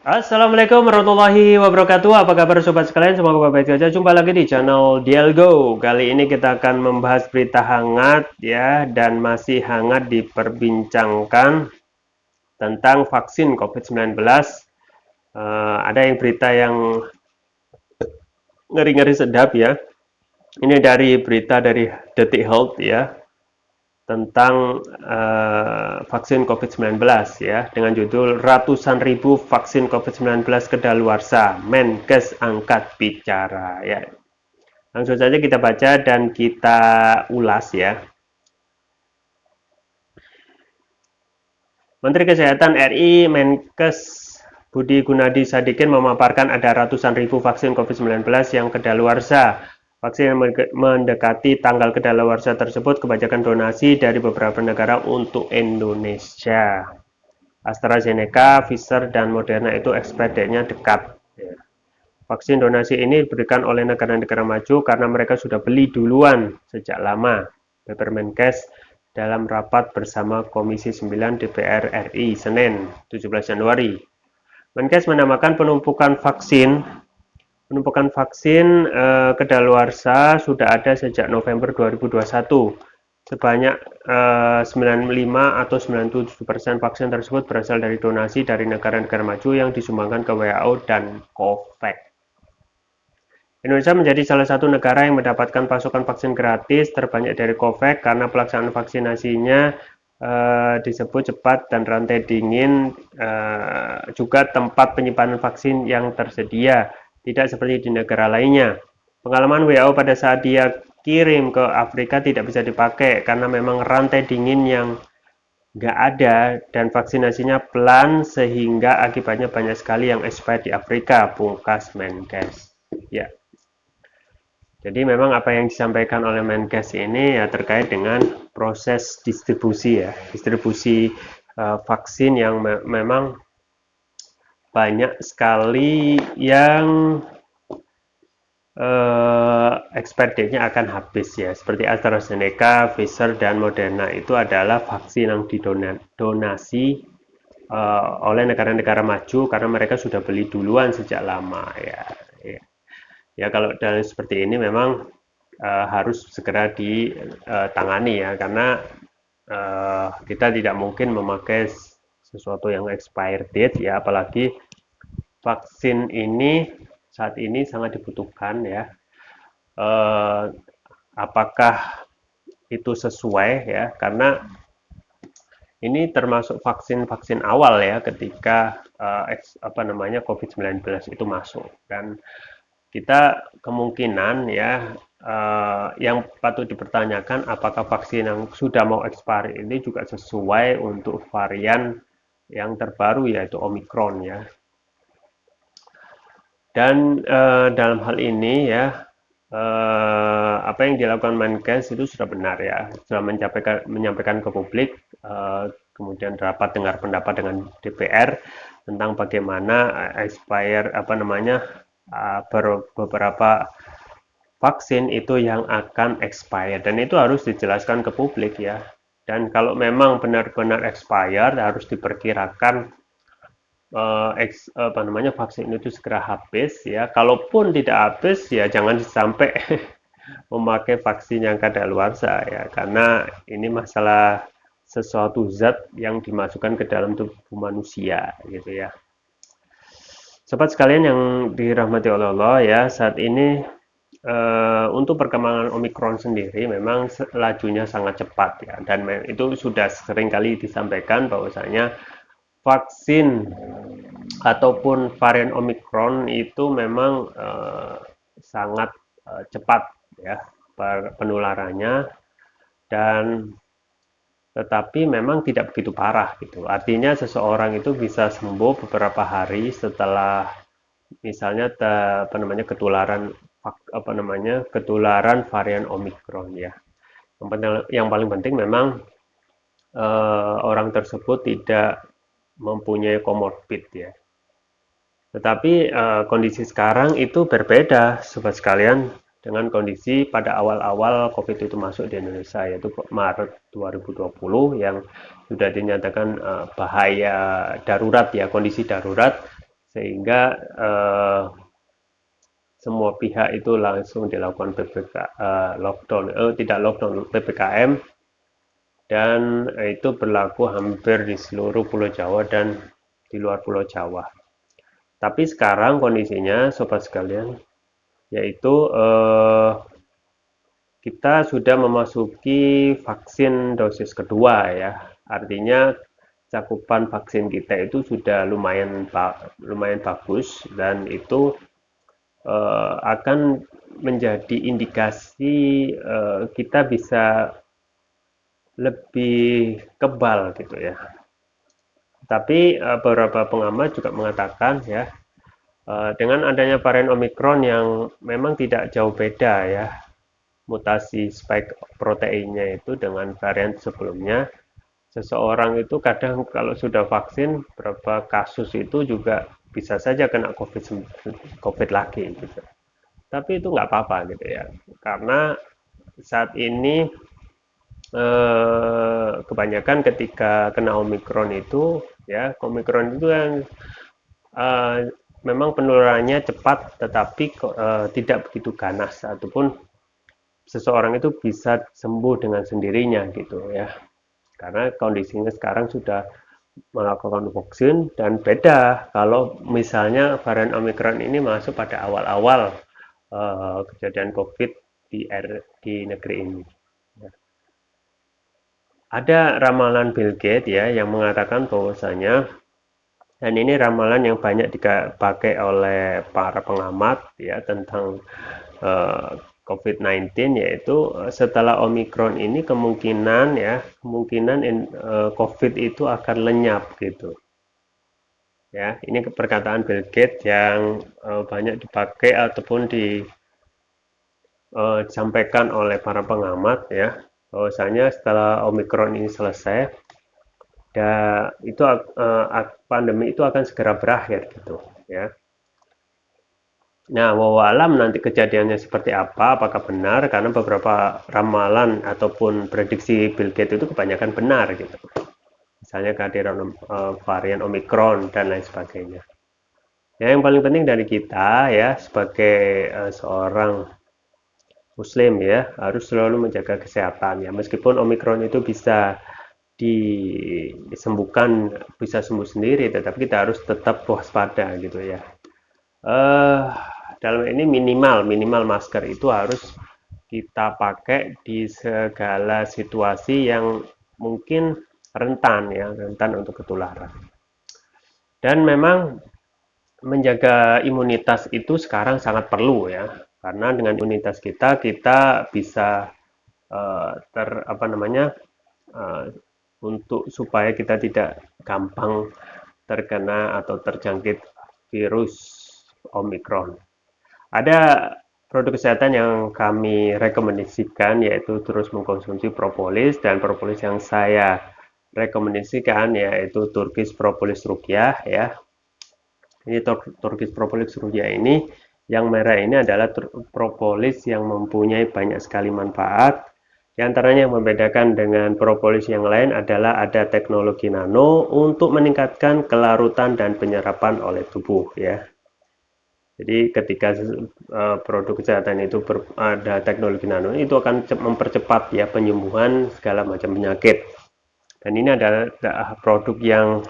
Assalamualaikum warahmatullahi wabarakatuh. Apa kabar sobat sekalian? Semoga baik-baik saja. Jumpa lagi di channel Dialgo. Kali ini kita akan membahas berita hangat ya, dan masih hangat diperbincangkan tentang vaksin COVID-19. Ada yang berita yang ngeri-ngeri sedap ya. Ini dari berita dari Detik Health ya, tentang vaksin COVID-19 ya, dengan judul ratusan ribu vaksin COVID-19 kedaluarsa, Menkes angkat bicara ya. Langsung saja kita baca dan kita ulas ya. Menteri Kesehatan RI Menkes Budi Gunadi Sadikin memaparkan ada ratusan ribu vaksin COVID-19 yang kedaluarsa. Vaksin yang mendekati tanggal kedaluarsa tersebut kebanyakan donasi dari beberapa negara untuk Indonesia. AstraZeneca, Pfizer, dan Moderna itu expire date-nya dekat. Ya. Vaksin donasi ini diberikan oleh negara-negara maju karena mereka sudah beli duluan sejak lama. Beber Menkes dalam rapat bersama Komisi 9 DPR RI Senin 17 Januari. Menkes menamakan penumpukan vaksin kedaluarsa sudah ada sejak November 2021. Sebanyak 95 atau 97% vaksin tersebut berasal dari donasi dari negara-negara maju yang disumbangkan ke WHO dan COVAX. Indonesia menjadi salah satu negara yang mendapatkan pasokan vaksin gratis terbanyak dari COVAX karena pelaksanaan vaksinasinya disebut cepat dan rantai dingin, juga tempat penyimpanan vaksin yang tersedia, tidak seperti di negara lainnya. Pengalaman WHO pada saat dia kirim ke Afrika tidak bisa dipakai karena memang rantai dingin yang nggak ada dan vaksinasinya pelan sehingga akibatnya banyak sekali yang expired di Afrika, pungkas Menkes. Ya. Jadi memang apa yang disampaikan oleh Menkes ini ya terkait dengan proses distribusi ya, distribusi vaksin yang memang banyak sekali yang expire date-nya akan habis ya. Seperti AstraZeneca, Pfizer, dan Moderna itu adalah vaksin yang didonasi oleh negara-negara maju karena mereka sudah beli duluan sejak lama ya. Ya kalau dari seperti ini memang harus segera ditangani ya karena kita tidak mungkin memakai sesuatu yang expired date ya, apalagi vaksin ini saat ini sangat dibutuhkan ya. Apakah itu sesuai ya, karena ini termasuk vaksin-vaksin awal ya ketika COVID-19 itu masuk, dan kita kemungkinan ya yang patut dipertanyakan apakah vaksin yang sudah mau expire ini juga sesuai untuk varian yang terbaru yaitu Omicron ya. Dan dalam hal ini ya apa yang dilakukan Menkes itu sudah benar ya, sudah menyampaikan ke publik, kemudian rapat dengar pendapat dengan DPR tentang bagaimana beberapa vaksin itu yang akan expire, dan itu harus dijelaskan ke publik ya. Dan kalau memang benar-benar expire harus diperkirakan vaksin itu segera habis ya. Kalaupun tidak habis ya jangan sampai memakai vaksin yang kadaluarsa ya, karena ini masalah sesuatu zat yang dimasukkan ke dalam tubuh manusia gitu ya. Sobat sekalian yang dirahmati oleh Allah ya, saat ini untuk perkembangan Omicron sendiri memang lajunya sangat cepat ya, dan itu sudah sering kali disampaikan bahwasanya vaksin ataupun varian Omicron itu memang sangat cepat ya penularannya, dan tetapi memang tidak begitu parah gitu. Artinya seseorang itu bisa sembuh beberapa hari setelah misalnya ketularan varian Omicron ya. Yang paling penting memang orang tersebut tidak mempunyai komorbid ya. Tetapi kondisi sekarang itu berbeda, sobat sekalian, dengan kondisi pada awal-awal COVID itu masuk di Indonesia, yaitu Maret 2020 yang sudah dinyatakan bahaya darurat ya, kondisi darurat, sehingga semua pihak itu langsung dilakukan tidak lockdown, PPKM, dan itu berlaku hampir di seluruh Pulau Jawa dan di luar Pulau Jawa. Tapi sekarang kondisinya, sobat sekalian, yaitu kita sudah memasuki vaksin dosis kedua ya. Artinya cakupan vaksin kita itu sudah lumayan bagus, dan itu akan menjadi indikasi kita bisa lebih kebal gitu ya. Tapi beberapa pengamat juga mengatakan ya, dengan adanya varian Omicron yang memang tidak jauh beda ya, mutasi spike proteinnya itu dengan varian sebelumnya, seseorang itu kadang kalau sudah vaksin berapa kasus itu juga bisa saja kena COVID lagi gitu. Tapi itu nggak apa-apa gitu ya, karena saat ini kebanyakan ketika kena Omicron itu ya, Omicron itu yang memang penularannya cepat, tetapi tidak begitu ganas, ataupun seseorang itu bisa sembuh dengan sendirinya gitu ya, karena kondisinya sekarang sudah melakukan vaksin. Dan beda kalau misalnya varian Omicron ini masuk pada awal-awal kejadian COVID di negeri ini. Ada ramalan Bill Gates ya yang mengatakan bahwasanya, dan ini ramalan yang banyak dipakai oleh para pengamat ya tentang COVID-19, yaitu setelah Omicron ini kemungkinan COVID itu akan lenyap gitu. Ya, ini perkataan Bill Gates yang banyak dipakai ataupun disampaikan oleh para pengamat ya, bahwasanya setelah Omicron ini selesai, itu pandemi itu akan segera berakhir gitu ya. Nah, wallahualam nanti kejadiannya seperti apa, apakah benar, karena beberapa ramalan ataupun prediksi Bill Gates itu kebanyakan benar gitu. Misalnya kehadiran varian Omicron dan lain sebagainya. Ya, yang paling penting dari kita ya sebagai seorang Muslim ya, harus selalu menjaga kesehatan ya. Meskipun Omicron itu bisa disembuhkan, bisa sembuh sendiri, tetapi kita harus tetap waspada gitu ya. Dalam ini minimal masker itu harus kita pakai di segala situasi yang mungkin rentan untuk ketularan. Dan memang menjaga imunitas itu sekarang sangat perlu ya, karena dengan imunitas kita bisa untuk supaya kita tidak gampang terkena atau terjangkit virus Omicron. Ada produk kesehatan yang kami rekomendasikan, yaitu terus mengkonsumsi propolis, dan propolis yang saya rekomendasikan yaitu Turkish Propolis Ruqyah ya. Ini Turkish Propolis Ruqyah ini, yang merah ini adalah propolis yang mempunyai banyak sekali manfaat. Di antaranya yang membedakan dengan propolis yang lain adalah ada teknologi nano untuk meningkatkan kelarutan dan penyerapan oleh tubuh ya. Jadi ketika produk kesehatan itu ada teknologi nano, itu akan mempercepat ya penyembuhan segala macam penyakit. Dan ini adalah produk yang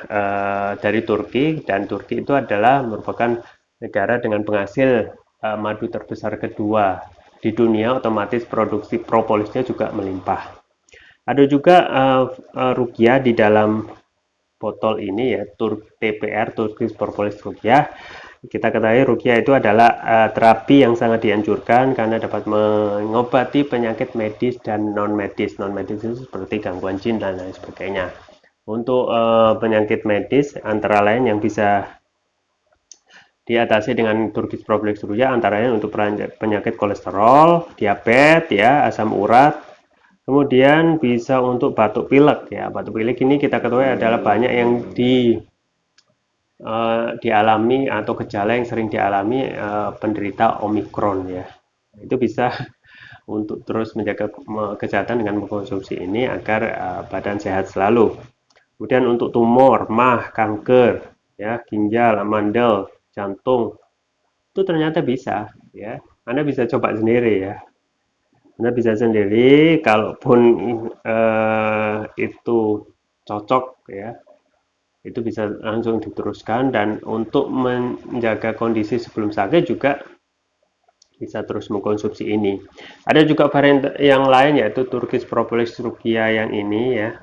dari Turki, dan Turki itu adalah merupakan negara dengan penghasil madu terbesar kedua di dunia, otomatis produksi propolisnya juga melimpah. Ada juga Ruqyah di dalam botol ini ya, TPR, Turkish Propolis Ruqyah. Kita ketahui Ruqyah itu adalah terapi yang sangat dianjurkan karena dapat mengobati penyakit medis dan non-medis. Non-medis itu seperti gangguan jin dan lain sebagainya. Untuk penyakit medis antara lain yang bisa diatasi dengan Turkish Propolis Ruqyah antara lain untuk penyakit kolesterol, diabetes ya, asam urat. Kemudian bisa untuk batuk pilek ya. Batuk pilek ini kita ketahui adalah banyak yang dialami atau gejala yang sering dialami penderita Omicron ya. Itu bisa untuk terus menjaga kesehatan dengan mengkonsumsi ini agar badan sehat selalu. Kemudian untuk tumor, mah, kanker, ya, ginjal, amandel, jantung. Itu ternyata bisa, ya. Anda bisa coba sendiri ya. Anda bisa sendiri, kalaupun itu cocok ya, itu bisa langsung diteruskan. Dan untuk menjaga kondisi sebelum sakit juga bisa terus mengkonsumsi ini. Ada juga varian yang lain yaitu Turkish Propolis Rukia yang ini ya.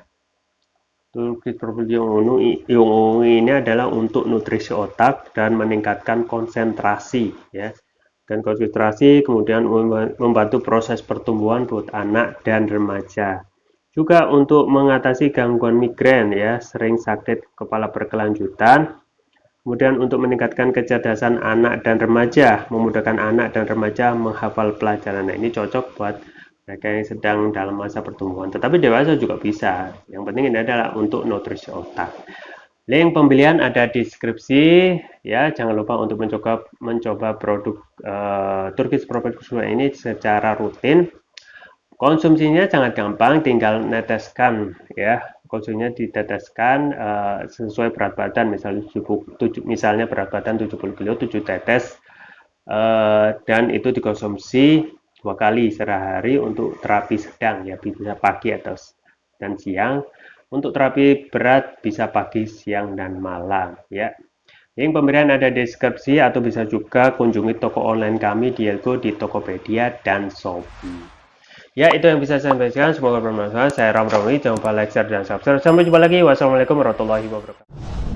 Turkish Propolis yang ungu ini adalah untuk nutrisi otak dan meningkatkan konsentrasi ya. Dan konsentrasi kemudian membantu proses pertumbuhan buat anak dan remaja. Juga untuk mengatasi gangguan migrain ya, sering sakit kepala berkelanjutan. Kemudian untuk meningkatkan kecerdasan anak dan remaja, memudahkan anak dan remaja menghafal pelajaran. Nah, ini cocok buat mereka yang sedang dalam masa pertumbuhan. Tetapi dewasa juga bisa. Yang penting ini adalah untuk nutrisi otak. Link pembelian ada di deskripsi ya. Jangan lupa untuk mencoba produk Turkish Propolis ini secara rutin. Konsumsinya sangat gampang, tinggal neteskan ya. Konsumsinya diteteskan sesuai berat badan, misalnya berat badan 70 kg 7 tetes dan itu dikonsumsi 2 kali sehari untuk terapi sedang ya, bisa pagi atau dan siang. Untuk terapi berat bisa pagi, siang dan malam ya. Link pemberian ada di deskripsi atau bisa juga kunjungi toko online kami di Elgo, di Tokopedia dan Shopee. Ya, itu yang bisa saya sampaikan. Semoga bermanfaat. Saya Ram Ramli. Jangan lupa like, share, dan subscribe. Sampai jumpa lagi. Wassalamualaikum warahmatullahi wabarakatuh.